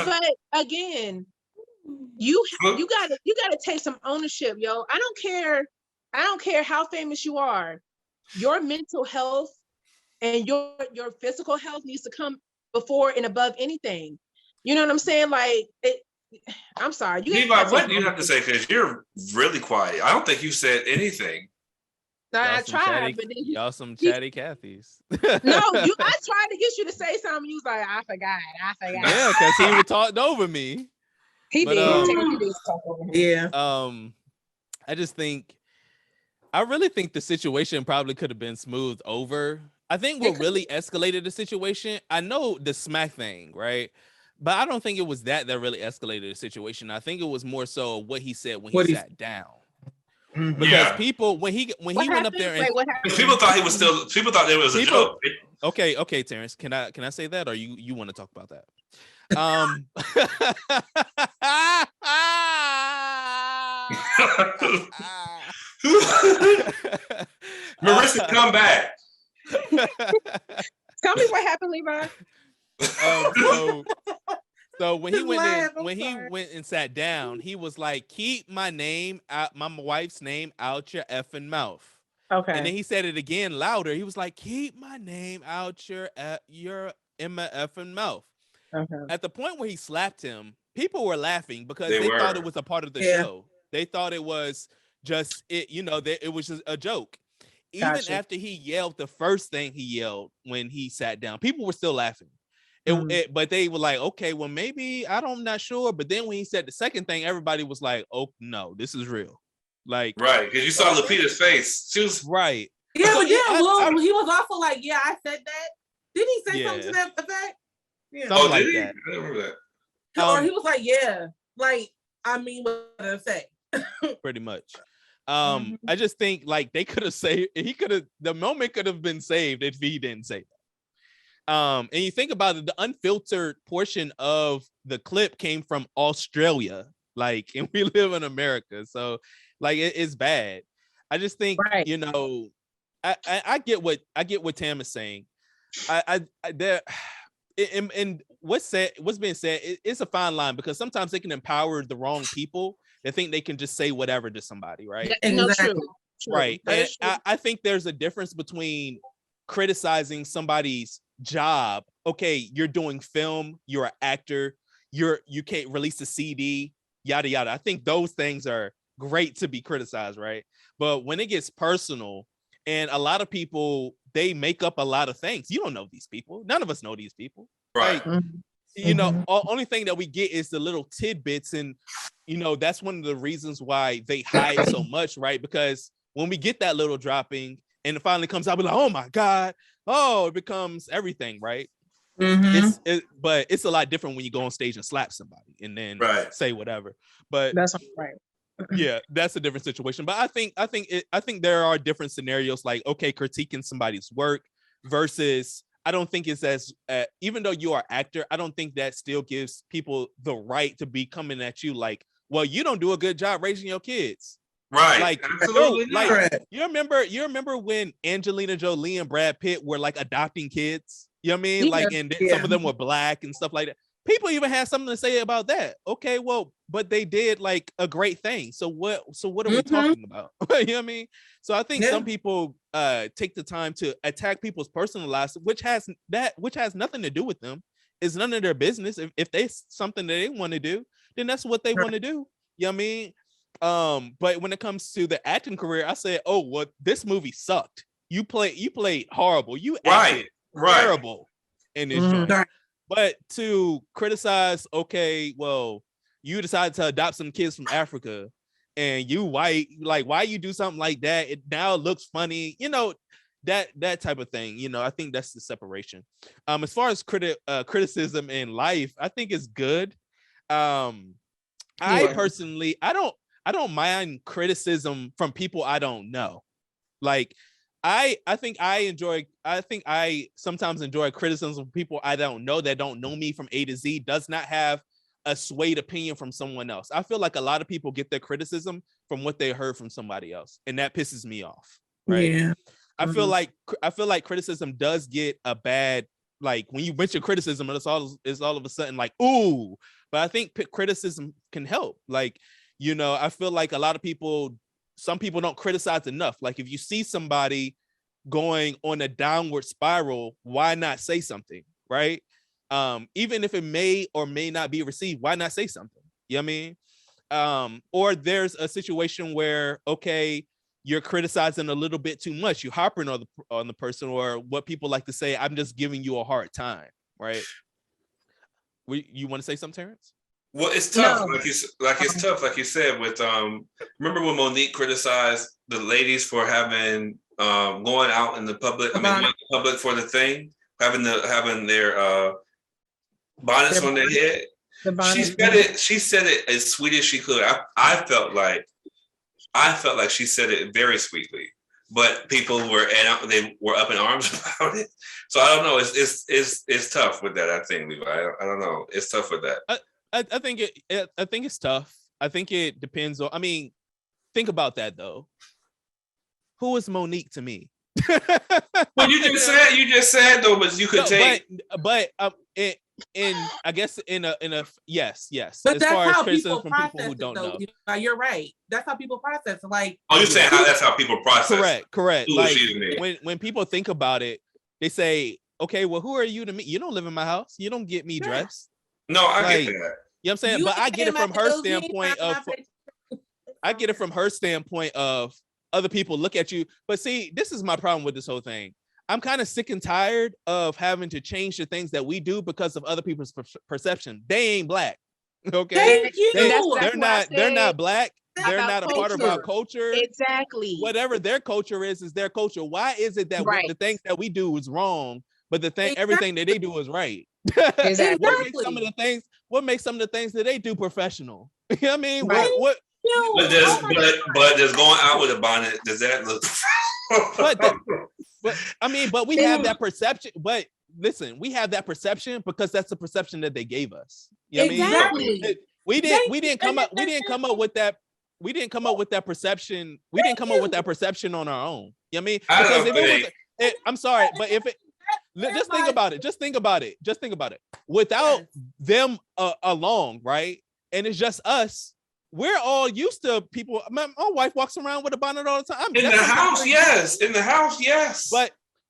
But again, you gotta take some ownership, yo. I don't care how famous you are. Your mental health and your physical health needs to come before and above anything. You know what I'm saying? Like, I'm sorry. Levi, what do you have to say? Because you're really quiet. I don't think you said anything. I tried, but then y'all some chatty Cathys. No, I tried to get you to say something. You was like, I forgot. Yeah, because he was talking over me. He did. Yeah. I just think, I really think the situation probably could have been smoothed over. I think what really escalated the situation, I know the smack thing, right? But I don't think it was that really escalated the situation. I think it was more so what he said when he sat down. Because people, when he went up there, and people thought it was a joke. Okay, Terrence, can I say that, or you want to talk about that? Marissa, come back. Tell me what happened, Levi. So when he went and sat down, he was like, "Keep my wife's name out your effing mouth." Okay. And then he said it again louder. He was like, "Keep my name out your Emma effing mouth." Okay. At the point where he slapped him, people were laughing because they thought it was a part of the show. They thought it was just it. It was just a joke. Even after he yelled the first thing he yelled when he sat down, people were still laughing. But they were like, okay, well, maybe I'm not sure. But then when he said the second thing, everybody was like, oh no, this is real. Like, right, because you saw Lupita's face. She was right. Yeah, but then he was also like, yeah, I said that. Did he say something to that effect? Yeah. Something like that. I didn't remember that. Or he was like, yeah, like, I mean, what the effect? Pretty much. I just think like they could have saved. The moment could have been saved if he didn't say that. And you think about it, the unfiltered portion of the clip came from Australia, like, and we live in America, so like it's bad. I just think, I get what Tam is saying. And what's being said, it's a fine line, because sometimes they can empower the wrong people. They think they can just say whatever to somebody, right? Exactly. True. Right. And I think there's a difference between criticizing somebody's job. Okay, you're doing film, you're an actor, you can't release a CD, yada yada. I think those things are great to be criticized, right? But when it gets personal, and a lot of people, they make up a lot of things. You don't know these people. None of us know these people. Right. Like, only thing that we get is the little tidbits, and that's one of the reasons why they hide so much, right? Because when we get that little dropping and it finally comes out, we're like, oh my God, it becomes everything, right? But it's a lot different when you go on stage and slap somebody and then say whatever. But that's right. Yeah, that's a different situation. But I think there are different scenarios, like, okay, critiquing somebody's work versus, I don't think it's as even though you are an actor, I don't think that still gives people the right to be coming at you like, well, you don't do a good job raising your kids. Right. Like, absolutely. You remember when Angelina Jolie and Brad Pitt were like adopting kids? You know what I mean? Like, and some of them were black and stuff like that. People even had something to say about that. Okay, well, but they did like a great thing. So what are we talking about? You know what I mean? So I think some people take the time to attack people's personal lives, which has nothing to do with them. It's none of their business. If they something that they want to do, then that's what they want to do. You know what I mean? But when it comes to the acting career, I said, oh, well, this movie sucked. You played horrible. You acted terrible in this joint. But to criticize, okay, well, you decided to adopt some kids from Africa and you white, like, why you do something like that? It now looks funny, that type of thing. I think that's the separation. As far as criticism in life, I think it's good. I personally, I don't mind criticism from people I don't know. Like, I think I sometimes enjoy criticism from people I don't know, that don't know me from A to Z, does not have a swayed opinion from someone else. I feel like a lot of people get their criticism from what they heard from somebody else, and that pisses me off. Right. Yeah. I feel like criticism does get a bad like when you mention criticism, it's all of a sudden like, ooh. But I think criticism can help. Like, you know, I feel like a lot of people, some people don't criticize enough. Like if you see somebody going on a downward spiral, why not say something, right? Even if it may or may not be received, why not say something? You know what I mean? Or there's a situation where, okay, you're criticizing a little bit too much. You're harping on the person, or what people like to say, I'm just giving you a hard time, right? You want to say something, Terrence? Well, it's tough. No. It's tough, like you said. With remember when Monique criticized the ladies for having going out in the public? I mean, the public for the thing, having their bonnets on their head. She said it as sweet as she could. I felt like she said it very sweetly, but people were up in arms about it. So I don't know. It's tough with that. I think, Levi. I don't know. It's tough with that. I think it's tough. I think it depends on. I mean, think about that though. Who is Monique to me? Well, you just said though, but you could take. But I guess in a yes. But as that's far as how criticism people from people process who it, don't though. know. You're right. That's how people process it. Like, Oh, you're saying that's how people process. Correct. Ooh, Like when people think about it, they say, okay, well, who are you to me? You don't live in my house. You don't get me dressed. No, I Like, get that. You know what I'm saying? But I get it from her standpoint of. I get it from her standpoint of other people look at you. But see, this is my problem with this whole thing. I'm kind of sick and tired of having to change the things that we do because of other people's perception. They ain't black. Okay. Thank you. They're not black. They're not a part of our culture. Exactly. Whatever their culture is their culture. Why is it that the things that we do is wrong, but everything that they do is right? Exactly. What makes some of the things that they do professional? You know what I mean? Right. What But does going out with a bonnet, does that look? But we have that perception. But listen, we have that perception because that's the perception that they gave us. You know what I mean? We didn't come up with that. We didn't come up with that perception. We didn't come up with that perception on our own. You know what I mean? Because if it was, I'm sorry, but if it, just think about it. Without them along, right? And it's just us. We're all used to people. My wife walks around with a bonnet all the time. In the house, yes.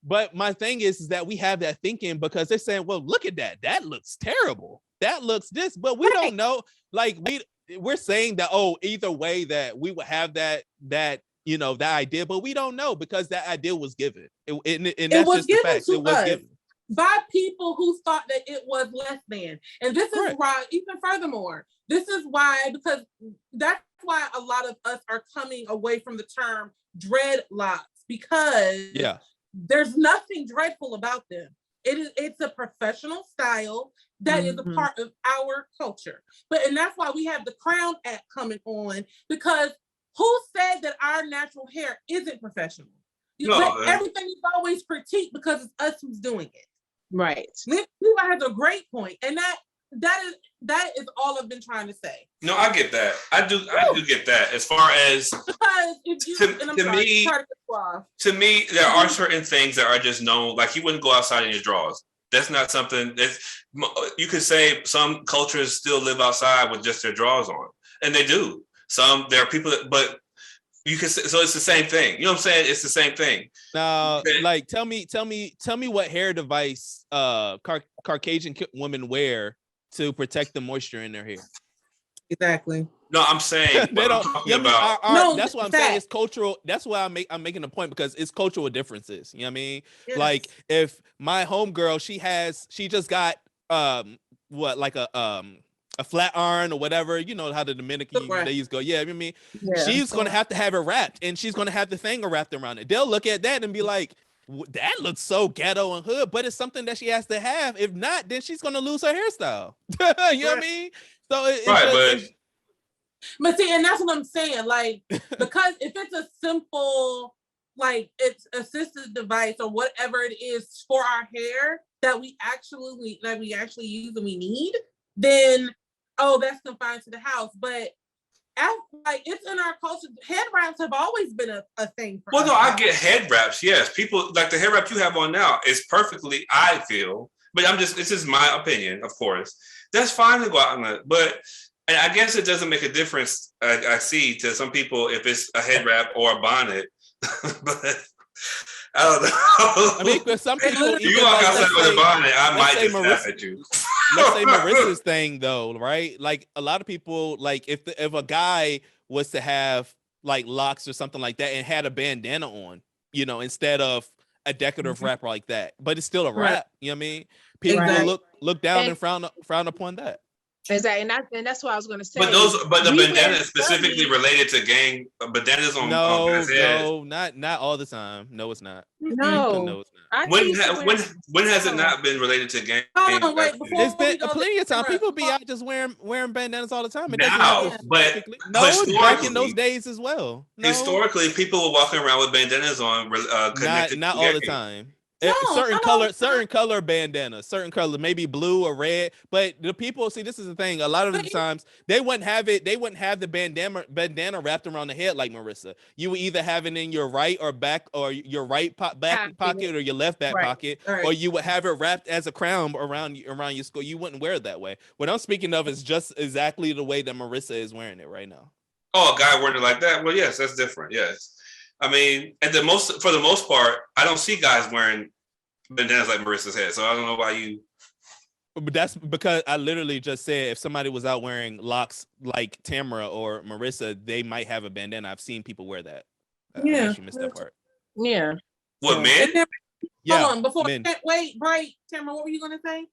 But my thing is that we have that thinking because they're saying, well, look at that. That looks terrible. That looks this, but we don't know. Like we're saying that, either way that we would have that idea, but we don't know because that idea was given. And that's just the fact. It was given by people who thought that it was less than. And this is why, even furthermore, because that's why a lot of us are coming away from the term dreadlocks, because there's nothing dreadful about them. It's a professional style that is a part of our culture. And that's why we have the Crown Act coming on, because who said that our natural hair isn't professional? Everything is always critiqued because it's us who's doing it. Right. Levi has a great point, and that is all I've been trying to say. No, I get that. I do get that. As far as because to me, there are certain things that are just known. Like you wouldn't go outside in your drawers. That's not something that you could say. Some cultures still live outside with just their drawers on, and they do. There are people but you can say, so it's the same thing. You know what I'm saying? It's the same thing. Now, like, tell me what hair device Caucasian women wear to protect the moisture in their hair. Exactly. No, I'm saying they don't. That's what I'm saying. It's cultural. That's why I'm making a point, because it's cultural differences. You know what I mean? Yes. Like if my homegirl, she just got a flat iron or whatever, you know how the Dominican ladies go. Yeah, I mean, she's gonna have to have it wrapped, and she's gonna have the thing wrapped around it. They'll look at that and be like, that looks so ghetto and hood, but it's something that she has to have. If not, then she's gonna lose her hairstyle. You know what I mean? So but see, and that's what I'm saying. Like, because if it's a simple, like, it's assistive device or whatever it is for our hair that we actually use and we need, then that's confined to the house. But it's in our culture. Head wraps have always been a thing for us. I get head wraps. Yes, people like the head wrap you have on now is perfectly, I feel, but this is my opinion, of course. That's fine to go out on that, but and I guess it doesn't make a difference. I see to some people if it's a head wrap or a bonnet, but I don't know. I mean, for some people, if you walk outside with a bonnet, I might just laugh at you. Let's say Marissa's thing though, right? Like a lot of people, like if a guy was to have like locks or something like that and had a bandana on, you know, instead of a decorative wrap like that, but it's still a wrap. You know what I mean? People look down and frown upon that. Exactly, and that's what I was going to say. But the bandana is specifically related to gang bandanas on guys' heads. No, not all the time. No, it's not. No, it's not. When has it not been related to gang? There's been plenty of time. People be out just wearing bandanas all the time. Now, but back in those days as well. No. Historically, people were walking around with bandanas on. Not all the time. Certain color bandana, certain color, maybe blue or red. But the people see, this is the thing. A lot of the times they wouldn't have the bandana wrapped around the head like Marissa. You would either have it in your right or back, or your right back pocket, or your left back pocket, or you would have it wrapped as a crown around your skull. You wouldn't wear it that way. What I'm speaking of is just exactly the way that Marissa is wearing it right now. Oh, a guy wearing it like that? Well, yes, that's different. Yes. I mean, for the most part, I don't see guys wearing bandanas like Marissa's head. So I don't know why you. But that's because I literally just said if somebody was out wearing locks like Tamara or Marissa, they might have a bandana. I've seen people wear that. Yeah, you missed that part. Yeah. What, men? Yeah. Hold on, before men. wait, Bright, Tamara, what were you gonna say?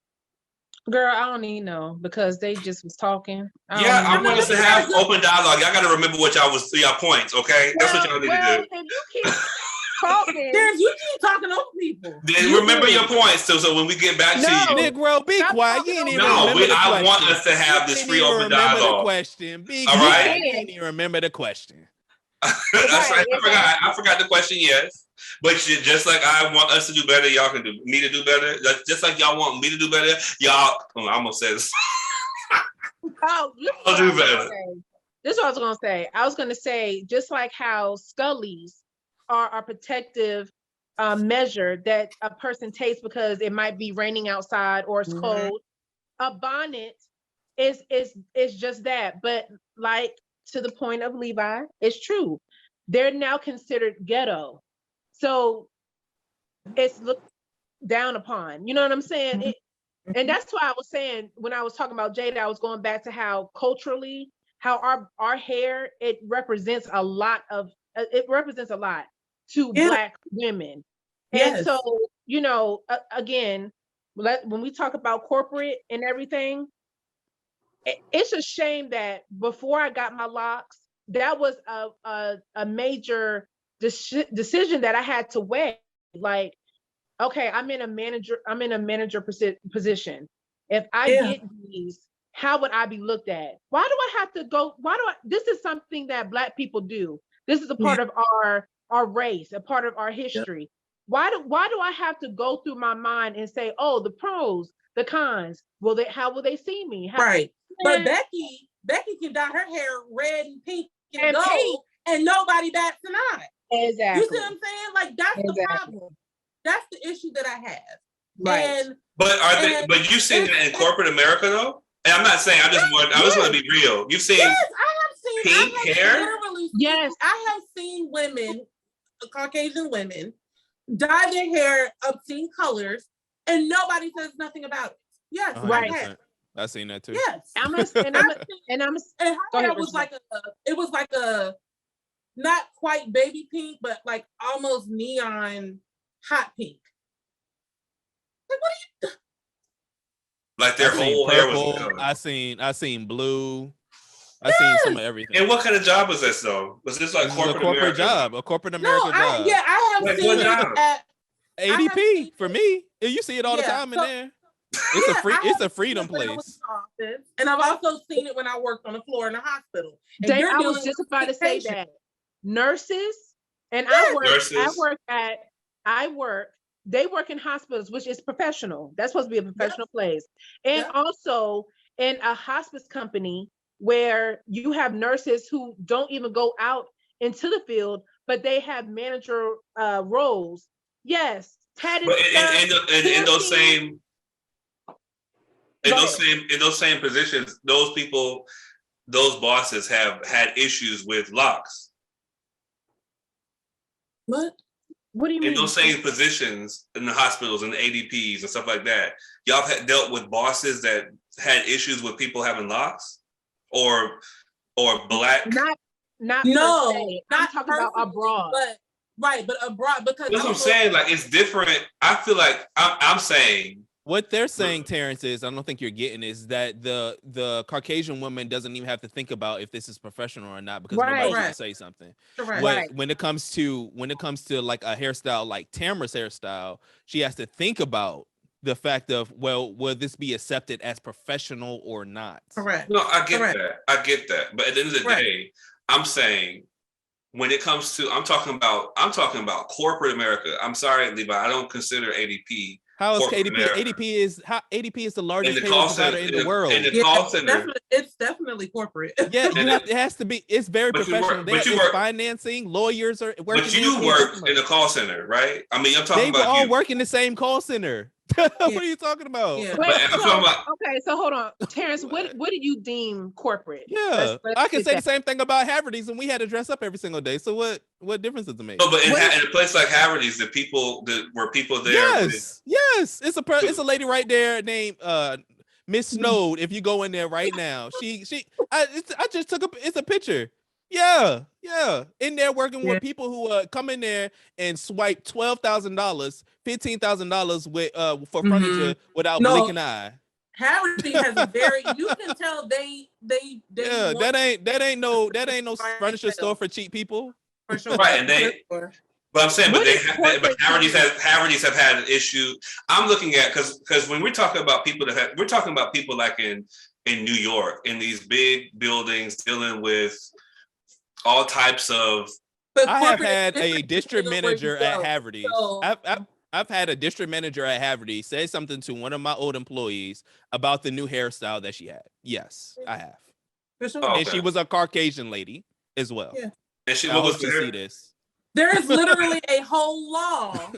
Girl, I don't even know because they just was talking. I want us to have open dialogue. Y'all got to remember what y'all points, okay? That's what y'all need to do. If you keep talking, you keep talking over people. Then remember your points, so when we get back to you, Negro, be quiet. You ain't even remember the question. I want us to have this free open dialogue. Remember the question. All right. You can't even remember the question. That's right. I forgot the question. Yes. But just like I want us to do better, y'all can do me to do better. Just like y'all want me to do better, y'all. I almost said this. I'll do better. This is what I was gonna say. I was gonna say just like how Scullies are a protective measure that a person takes because it might be raining outside or it's cold. A bonnet is just that. But like to the point of Levi, it's true. They're now considered ghetto. So it's looked down upon, you know what I'm saying? And that's why I was saying when I was talking about Jada, I was going back to how culturally, how our hair, it represents a lot to Black women. And so, you know, again, when we talk about corporate and everything, it's a shame that before I got my locks, that was a major decision that I had to weigh. Like, okay, I'm in a manager position. If I get these, how would I be looked at? Why do I have to go? This is something that Black people do. This is a part of our race, a part of our history. Why do I have to go through my mind and say, oh, the pros, the cons? How will they see me? Right. But Becky can dye her hair red and pink and gold, and nobody bats an eye. Exactly. You see what I'm saying? Like that's the problem. That's the issue that I have. Right. But you've seen that in corporate America though? And I'm not saying I just want to be real. You've seen pink hair? Yes. I have seen women, Caucasian women, dye their hair obscene colors and nobody says nothing about it. Yes, right. I've seen that too. Yes. And her hair was like a not quite baby pink, but like almost neon hot pink. Like, what are you? Like their whole hair was. I seen blue. I seen some of everything. And what kind of job was this though? Was this like a corporate job? A corporate American job. Yeah, I have seen it at ADP for me. You see it all the time in there. It's a freedom place. And I've also seen it when I worked on the floor in the hospital. I was just about to say that. Nurses, and they work in hospitals, which is professional. That's supposed to be a professional place. And also in a hospice company where you have nurses who don't even go out into the field, but they have manager roles. Yes. But in those same in those same positions, those people, those bosses have had issues with locks. What? What do you mean? In those same positions in the hospitals and the ADPs and stuff like that, y'all have dealt with bosses that had issues with people having locks, or black. Not no, per se. not I'm talking about abroad. But abroad, because That's what I'm saying. Like, it's different. I feel like I'm saying. What they're saying, Terrence, is I don't think you're getting is that the Caucasian woman doesn't even have to think about if this is professional or not because nobody's gonna say something. Correct. When it comes to like a hairstyle like Tamara's hairstyle, she has to think about the fact of, well, will this be accepted as professional or not? Correct. No, I get that. But at the end of the day, I'm saying when it comes to, I'm talking about corporate America. I'm sorry, Levi, I don't consider ADP. How is ADP is the largest payroll provider in the world. In the call center. It's definitely corporate. Yeah, it has to be. It's very professional. It's financing, lawyers are working. But you work in the call center, right? I mean, I'm talking about they all work in the same call center. What are you talking about? Yeah. Okay, so hold on, Terrence. What do you deem corporate? Yeah, I can say the same thing about Haverty's, and we had to dress up every single day. So what difference does it make? No, but in a place like Haverty's, were people there? Yes, it's a lady right there named Miss Snowed. If you go in there right now, I just took it's a picture. Yeah, in there working with people who come in there and swipe $12,000, $15,000 with for furniture without blinking an eye. Haverty has a very, you can tell they that ain't no furniture store for cheap people. For sure. Right, and but I'm saying, but Haverty's have had an issue. I'm looking at because when we're talking about people we're talking about people like in New York in these big buildings dealing with all types of. I have had a district manager at Haverty's. So, I've had a district manager at Haverty say something to one of my old employees about the new hairstyle that she had. Yes, I have. And she was a Caucasian lady as well. Yeah. And she was to see this. There is literally a whole law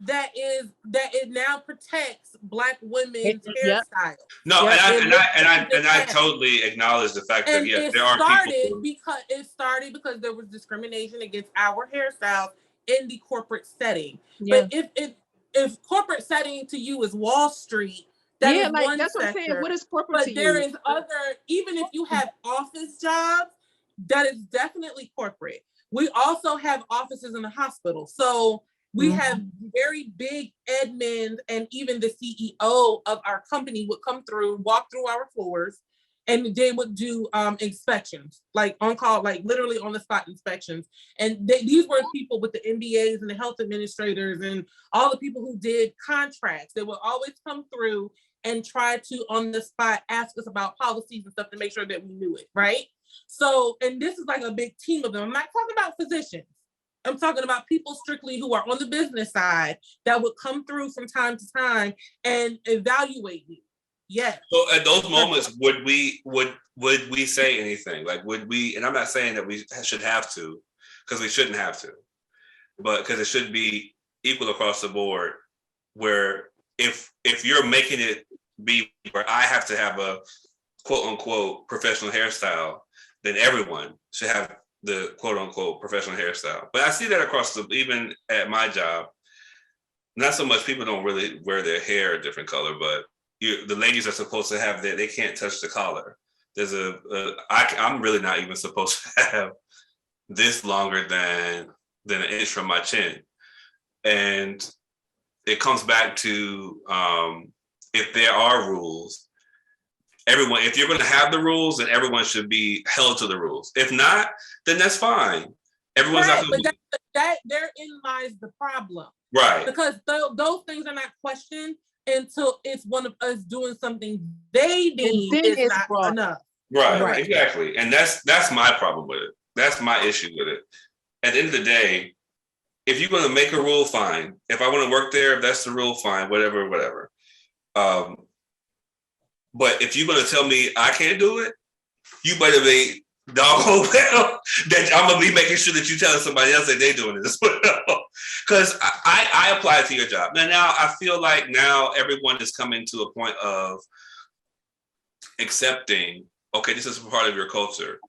that it now protects Black women's hairstyle. No, and I totally acknowledge the fact that there are people. It started because there was discrimination against our hairstyles in the corporate setting. Yeah. But if corporate setting to you is Wall Street, that is one that's sector. What I'm saying. What is corporate to you? But there is other, even if you have office jobs, that is definitely corporate. We also have offices in the hospital. So we have very big admins, and even the CEO of our company would come through, walk through our floors, and they would do inspections, like on call, like literally on the spot inspections. And these were people with the MBAs and the health administrators and all the people who did contracts. They would always come through and try to, on the spot, ask us about policies and stuff to make sure that we knew it, right? So, and this is like a big team of them. I'm not talking about physicians. I'm talking about people strictly who are on the business side that would come through from time to time and evaluate you. Yes. So at those moments, would we say anything? Like, would we? And I'm not saying that we should have to, because we shouldn't have to, but because it should be equal across the board. Where if you're making it be where I have to have a quote unquote professional hairstyle, then everyone should have the quote unquote professional hairstyle. But I see that across even at my job. Not so much people don't really wear their hair a different color, but the ladies are supposed to have they can't touch the collar. There's I'm really not even supposed to have this longer than an inch from my chin. And it comes back to if there are rules, if you're going to have the rules, then everyone should be held to the rules. If not, then that's fine. Everyone's not going to. But therein lies the problem, right? Because those things are not questioned until it's one of us doing something they deem is not enough. Right, exactly. And that's my problem with it. That's my issue with it. At the end of the day, if you're going to make a rule, fine. If I want to work there, if that's the rule, fine. Whatever. But if you're going to tell me I can't do it, you better be doggone well that I'm going to be making sure that you're telling somebody else that they're doing it as well. Because I apply to your job. Now I feel like now everyone is coming to a point of, accepting, okay, this is a part of your culture.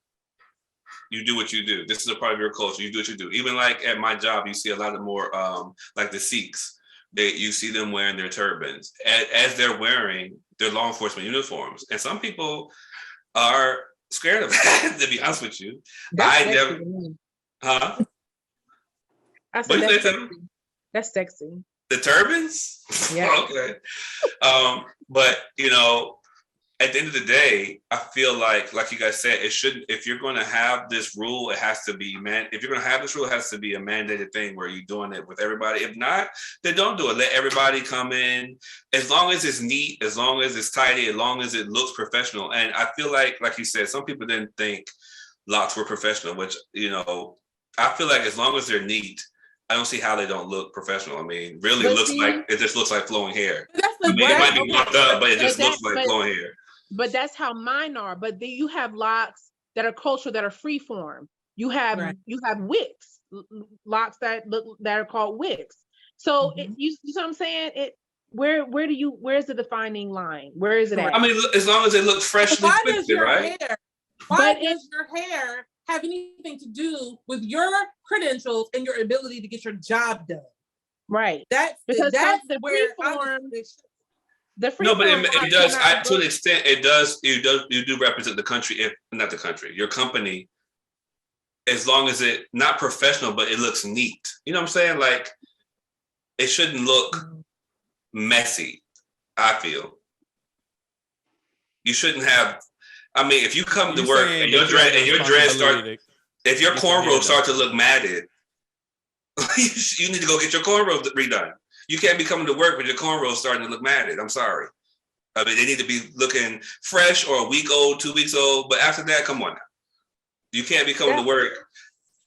You do what you do. This is a part of your culture. You do what you do. Even like at my job, you see a lot of more like the Sikhs. You see them wearing their turbans as they're wearing their law enforcement uniforms. And some people are scared of that, to be honest with you. That's I never, huh? I said that's sexy. That's sexy. The turbans? Yeah. Okay. But you know, at the end of the day, I feel like you guys said, it shouldn't, if you're going to have this rule, it has to be, if you're going to have this rule, it has to be a mandated thing where you're doing it with everybody. If not, then don't do it. Let everybody come in. As long as it's neat, as long as it's tidy, as long as it looks professional. And I feel like you said, some people didn't think locks were professional, which, you know, I feel like as long as they're neat, I don't see how they don't look professional. I mean, really it just looks like flowing hair. I mean, it might be marked up, but it just looks like flowing hair. But that's how mine are. But then you have locks that are cultural, that are free form. You have wigs, locks that are called wigs. So you know what I'm saying? Where's the defining line? Where is it at? I mean, as long as it looks freshly twisted, right? Why does your hair have anything to do with your credentials and your ability to get your job done? Right. That's the where free form. No, but it does. To an extent, it does. You do represent the country, if not the country, your company. As long as it not professional, but it looks neat. You know what I'm saying? Like, it shouldn't look messy. I feel you shouldn't have. I mean, if you come to work and your dreads start, if your cornrows start to look matted, you need to go get your cornrows redone. You can't be coming to work with your cornrows starting to look matted. I'm sorry. I mean, they need to be looking fresh or a week old, 2 weeks old. But after that, come on now. You can't be coming to work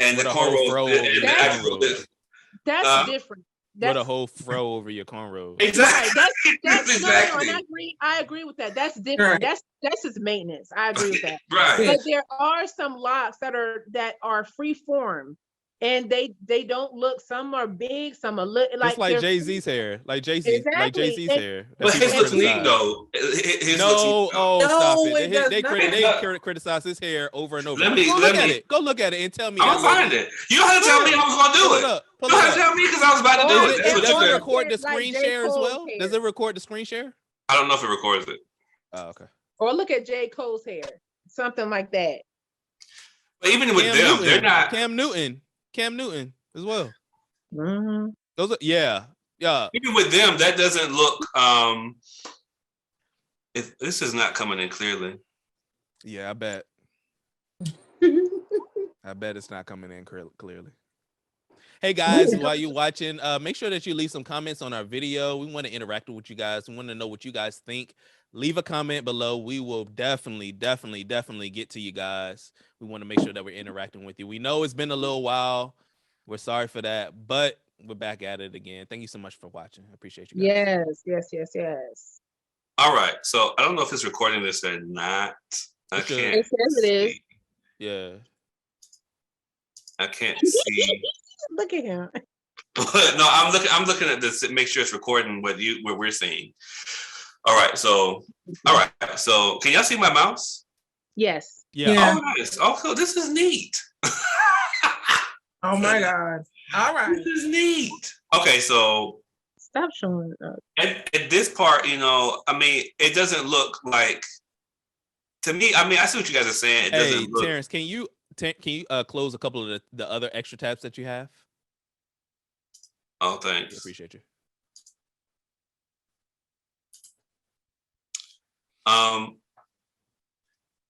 and the cornrows. That's different. With a whole fro over your cornrows. Exactly. Right. That's exactly. No, I agree with that. That's different. Right. That's just maintenance. I agree with that. Right. But there are some locks that are free form. And they don't look. Some are big. Some are like Jay-Z's hair, like Jay-Z, like Jay-Z's hair. But his looks neat though. Stop it. They criticize his hair over and over. Go look at it and tell me. I'll find it. You don't have to tell me I was gonna do it. You don't have to tell me because I was about to do it. Does it record the screen share as well? Does it record the screen share? I don't know if it records it. Oh, okay. Or look at J. Cole's hair, something like that. But even with them, they're not. Cam Newton as well. Mm-hmm. Those are, yeah. Even with them, that doesn't look. If this is not coming in clearly. Yeah, I bet. I bet it's not coming in clearly. Hey guys, while you're watching, make sure that you leave some comments on our video. We want to interact with you guys. We want to know what you guys think. Leave a comment below. We will definitely get to you guys. We want to make sure that we're interacting with you. We know it's been a little while. We're sorry for that, but we're back at it again. Thank you so much for watching. I appreciate you guys. Yes. All right. So I don't know if it's recording this or not. I can't. It says it is. Yeah. I can't see. Look at him. But no, I'm looking at this to make sure it's recording what we're seeing. All right. So can y'all see my mouse? Yes. Yeah. Oh, nice. Oh, cool. This is neat. Oh my God. All right. This is neat. Okay, so stop showing up. At this part, you know, I mean, it doesn't look like, to me, I mean, I see what you guys are saying. It doesn't look. Terrence, can you close a couple of the other extra tabs that you have? Oh, thanks. I appreciate you.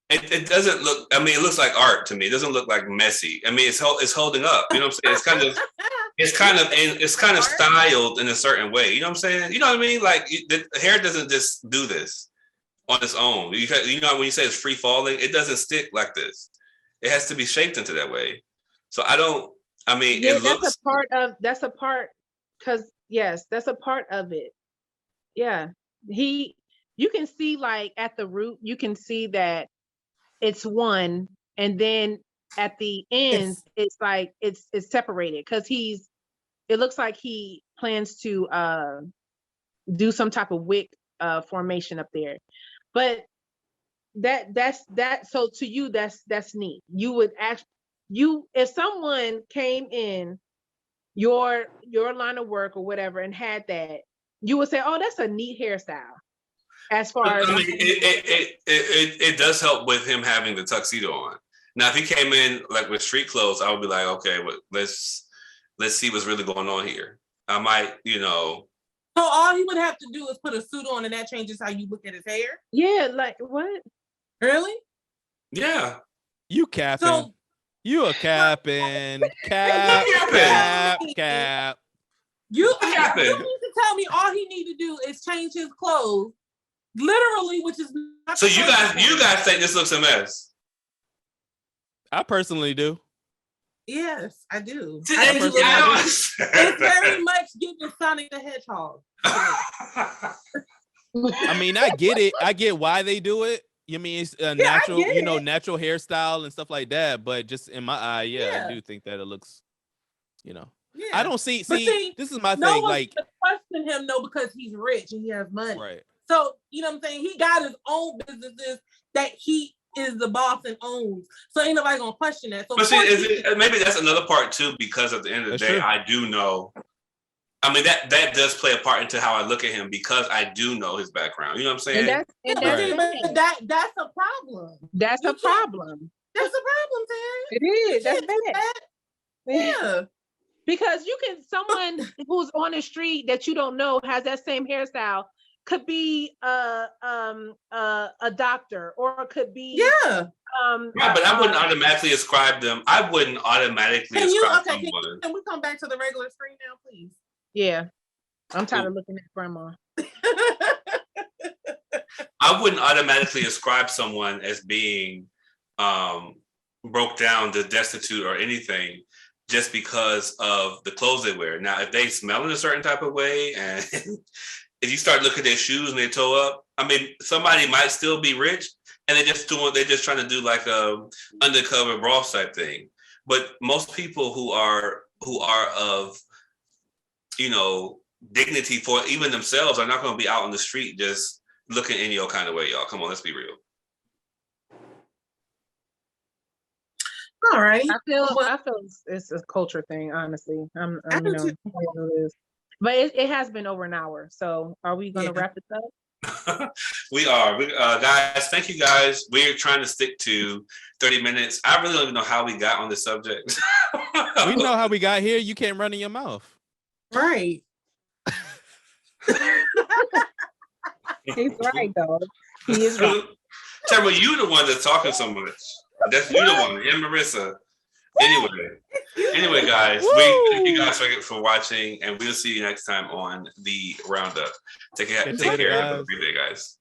It doesn't look. I mean, it looks like art to me. It doesn't look like messy. I mean, it's holding up. You know what I'm saying? It's kind of styled in a certain way. You know what I'm saying? You know what I mean? Like the hair doesn't just do this on its own. You know when you say it's free falling, it doesn't stick like this. It has to be shaped into that way. So I don't. I mean, yeah, it looks. That's a part. Because yes, that's a part of it. Yeah, you can see like at the root, you can see that it's one, and then at the end, it's like it's separated because it looks like he plans to do some type of wick formation up there. But So to you, that's neat. You would if someone came in your line of work or whatever and had that, you would say, oh, that's a neat hairstyle. As far as it does help with him having the tuxedo on. Now, if he came in like with street clothes, I would be like, okay, well, let's see what's really going on here. I might, So all he would have to do is put a suit on, and that changes how you look at his hair. Yeah, like what? Really? Yeah. You capping. So, you a capping. Cap. You need to tell me all he need to do is change his clothes. Literally, which is not so you guys think this looks a mess? I personally do. Yes, I do. It's very much giving Sonic the Hedgehog. I mean, I get it. I get why they do it. You mean it's a natural, natural hairstyle and stuff like that. But just in my eye, I do think that it looks, Yeah. I don't see. This is my thing. Like, question him because he's rich and he has money. Right. So you know what I'm saying. He got his own businesses that he is the boss and owns. So ain't nobody gonna question that. So but maybe that's another part too, because at the end of the day, true. I do know. I mean, that does play a part into how I look at him because I do know his background. You know what I'm saying? That's a problem. That's a problem. That's a problem, Terry. It is. That's bad. Yeah. Because someone who's on the street that you don't know has that same hairstyle could be a doctor or could be right, but I wouldn't automatically ascribe them. I wouldn't automatically ascribe someone. Can we come back to the regular screen now, please? Yeah, I'm tired of looking at grandma. I wouldn't automatically ascribe someone as being broke down to destitute or anything just because of the clothes they wear. Now, if they smell in a certain type of way and if you start looking at their shoes and they toe up, I mean, somebody might still be rich and they're just trying to do like a undercover boss type thing. But most people who are of, dignity for even themselves are not going to be out on the street just looking any old kind of way, y'all. Come on, let's be real. All right. I feel it's a culture thing, honestly. But it has been over an hour. So are we going to wrap it up? We are. Guys, thank you guys. We're trying to stick to 30 minutes. I really don't even know how we got on this subject. We know how we got here. You can't run in your mouth. Right. He's right, though. He is right. Tell me, you the one that's talking so much. That's you the one, and Marissa. Anyway, guys, we thank you guys for watching, and we'll see you next time on the Roundup. Take care. Have a great day, guys.